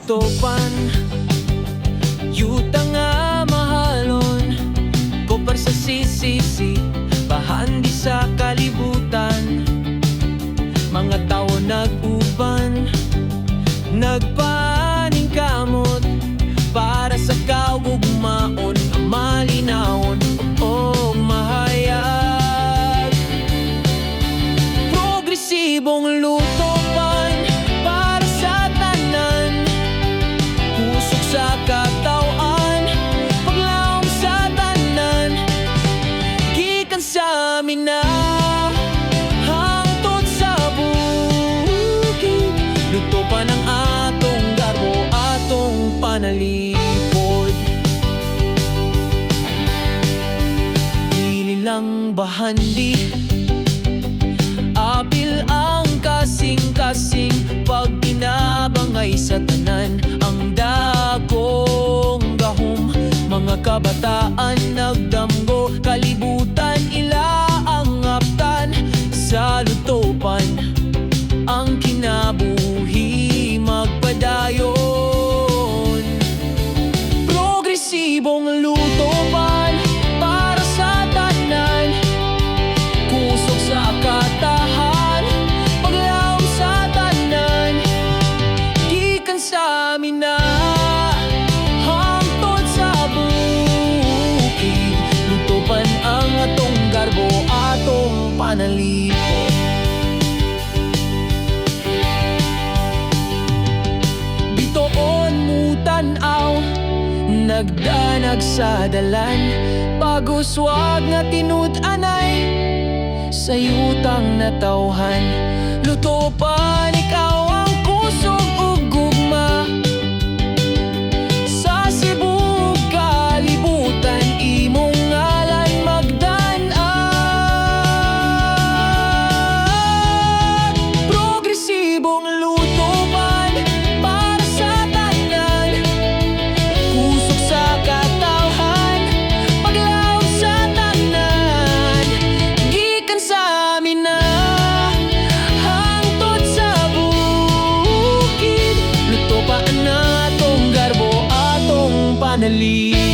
lutopan, yuta nga mahalon, kopar sa sisisi, bahan di sa kalibutan. Mga tao nag-uban, nagpaning kamot, para sa kaugmaon, malinawon o mahayag. Progresibong lutopan para sa tanan, pusok sa katawan, paglaom sa tanan, gikan sa amin na hangtod sa bukid. Lutopan ang atong garbo, atong panalipod. Dili lang bahandi, apil ang kasing-kasing, pag pinabangay sa tanan ang dagong gahom. Mga kabataan nagdamgo, kalibutan ila ang aptan. Sa lutopan ang kinabuhi magpadayon. Progresibong lutopan para sa tanan, kusog sa katahan, paglaom sa tanan, gikan sa amin na hangtod sa bukid. Lutopan ang atong garbo, atong panalipod. Bitoon mo tanaw, nagdanag sa dalan, paguswag nga tinud-anay, sa yutang natawhan. Lutopan, ikaw ang kusog ug gugma, sa Cebu kalibutan, imong ngalan magdan-an. Progresibong lutopan para sa tanan, kusog sa katawan, paglaom sa tanan, gikan sa amin na hangtod sa bukid. Lutopan na atong garbo, atong panalipod.